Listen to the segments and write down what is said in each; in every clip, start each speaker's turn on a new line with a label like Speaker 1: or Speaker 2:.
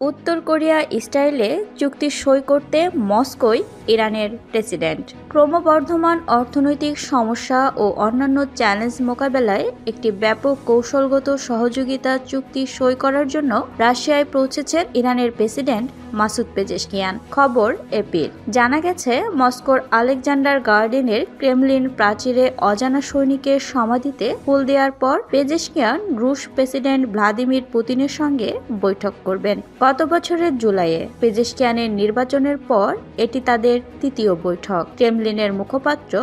Speaker 1: উত্তর কোরিয়া স্টাইলে চুক্তি সই করতে মস্কোয় ইরানের প্রেসিডেন্ট। ক্রমবর্ধমান অর্থনৈতিক সমস্যা ও অন্যান্য চ্যালেঞ্জ মোকাবেলায় একটি ব্যাপক কৌশলগত সহযোগিতা চুক্তি সই করার জন্য রাশিয়ায় পৌঁছেছেন ইরানের প্রেসিডেন্ট মাসুদ পেজেশকিয়ান। খবর এপির। জানা গেছে, মস্কোর আলেকজান্ডার গার্ডেনের ক্রেমলিন প্রাচীরে অজানা সৈনিকের সমাধিতে ফুল দেওয়ার পর পেজেশকিয়ান রুশ প্রেসিডেন্ট ভ্লাদিমির পুতিনের সঙ্গে বৈঠক করবেন। গত বছরের জুলাইয়ে পেজেশকিয়ানের নির্বাচনের পর এটি তাদের তৃতীয় বৈঠক। ক্রেমলিনের মুখপাত্র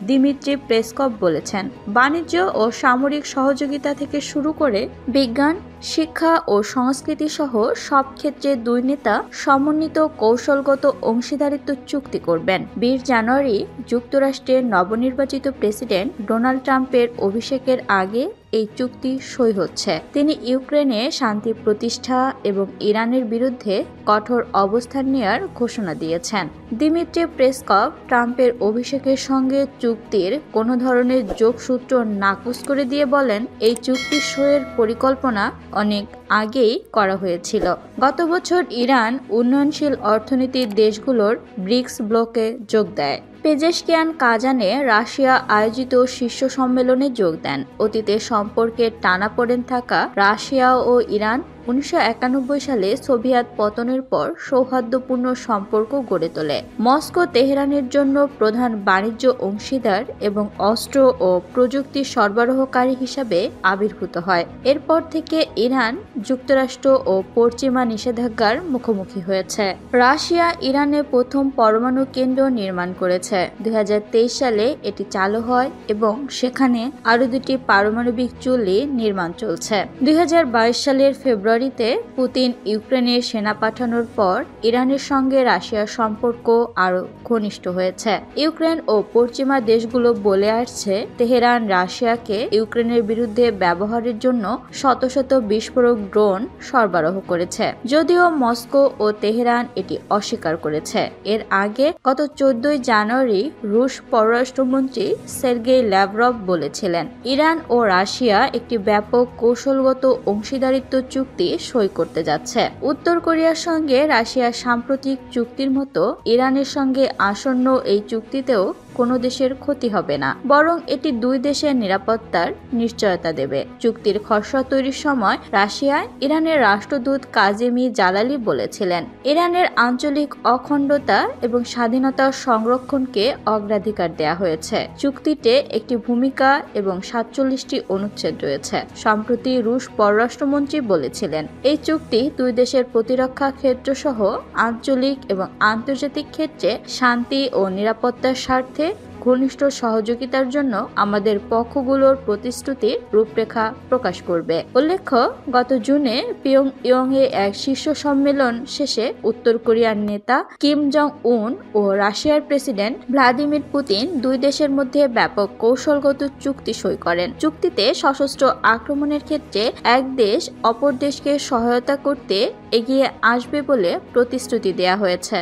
Speaker 1: দিমিত্রি পেসকভ বলেছেন, বাণিজ্য ও সামরিক সহযোগিতা থেকে শুরু করে বিজ্ঞান, শিক্ষা ও সংস্কৃতি সহ সব ক্ষেত্রে দুই নেতা সমন্বিত কৌশলগত অংশীদারিত্ব চুক্তি করবেন। 20 জানুয়ারি যুক্তরাষ্ট্রের নবনির্বাচিত প্রেসিডেন্ট ডোনাল্ড ট্রাম্পের অভিষেকের আগে এই চুক্তি সই হচ্ছে। তিনি ইউক্রেনে শান্তি প্রতিষ্ঠা এবং ইরানের বিরুদ্ধে কঠোর অবস্থান নেওয়ার ঘোষণা দিয়েছেন। দিমিত্রি পেসকভ ট্রাম্পের অভিষেকের সঙ্গে চুক্তির কোনো ধরনের যোগসূত্র নাকচ করে দিয়ে বলেন, এই চুক্তি সইয়ের পরিকল্পনা অনেক আগেই করা হয়েছিল। গত বছর ইরান উন্নয়নশীল অর্থনীতির দেশগুলোর ব্রিক্স ব্লকে যোগ দেয়। পেজেশকিয়ান কাজানে রাশিয়া আয়োজিত শীর্ষ সম্মেলনে যোগ দেন। অতীতে সম্পর্কের টানাপোড়েন থাকা রাশিয়া ও ইরান 1991 সালে সোভিয়েত পতনের পর সৌহার্দ্যপূর্ণ সম্পর্ক গড়ে তোলে। মস্কো তেহরানের জন্য প্রধান বাণিজ্য অংশীদার এবং অস্ত্র ও প্রযুক্তি সরবরাহকারী হিসাবে আবির্ভূত হয়। এরপর থেকে ইরান যুক্তরাষ্ট্র ও পশ্চিমা নিষেধাজ্ঞার মুখোমুখি হয়েছে। রাশিয়া ইরানে প্রথম পরমাণু কেন্দ্র নির্মাণ করেছে। 2023 সালে এটি চালু হয় এবং সেখানে আরও দুটি পারমাণবিক চুল্লি নির্মাণ চলছে। 2022 সালের ফেব্রুয়ারিতে পুতিন ইউক্রেনে সেনা পাঠানোর পর ইরানের সঙ্গে রাশিয়ার সম্পর্ক আরও ঘনিষ্ঠ হয়েছে। ইউক্রেন ও পশ্চিমা দেশগুলো বলে আসছে, তেহরান রাশিয়াকে ইউক্রেনের বিরুদ্ধে ব্যবহারের জন্য শত শত বিস্ফোরক ড্রোন সরবরাহ করেছে, যদিও মস্কো ও তেহরান এটি অস্বীকার করেছে। এর আগে গত 14 জানুয়ারি রুশ পররাষ্ট্রমন্ত্রী সের্গেই ল্যাভরভ বলেছিলেন, ইরান ও রাশিয়া একটি ব্যাপক কৌশলগত অংশীদারিত্ব চুক্তি সই করতে যাচ্ছে। উত্তর কোরিয়ার সঙ্গে রাশিয়ার সাম্প্রতিক চুক্তির মতো ইরানের সঙ্গে আসন্ন এই চুক্তিতেও কোনো দেশের ক্ষতি হবে না, বরং এটি দুই দেশের নিরাপত্তার নিশ্চয়তা দেবে। চুক্তির খসড়া তৈরির সময় রাশিয়ায় ইরানের রাষ্ট্রদূত কাজেমি জালালি বলেছিলেন, ইরানের আঞ্চলিক অখণ্ডতা এবং স্বাধীনতার সংরক্ষণকে অগ্রাধিকার দেওয়া হয়েছে। চুক্তিতে একটি ভূমিকা এবং 47টি অনুচ্ছেদ রয়েছে। সম্প্রতি রুশ পররাষ্ট্রমন্ত্রী বলেছিলেন, এই চুক্তি দুই দেশের প্রতিরক্ষা ক্ষেত্র সহ আঞ্চলিক এবং আন্তর্জাতিক ক্ষেত্রে শান্তি ও নিরাপত্তার স্বার্থে ঘনিষ্ঠ সহযোগিতার জন্য আমাদের পক্ষগুলোর প্রতিশ্রুতির রূপরেখা প্রকাশ করবে। উল্লেখ্য, গত জুনে পিয়ংইয়ংয়ে এক শীর্ষ সম্মেলন শেষে উত্তর কোরিয়ার নেতা কিম জং উন ও রাশিয়ার প্রেসিডেন্ট ভ্লাদিমির পুতিন দুই দেশের মধ্যে ব্যাপক কৌশলগত চুক্তি সই করেন। চুক্তিতে সশস্ত্র আক্রমণের ক্ষেত্রে এক দেশ অপর দেশকে সহায়তা করতে এগিয়ে আসবে বলে প্রতিশ্রুতি দেওয়া হয়েছে।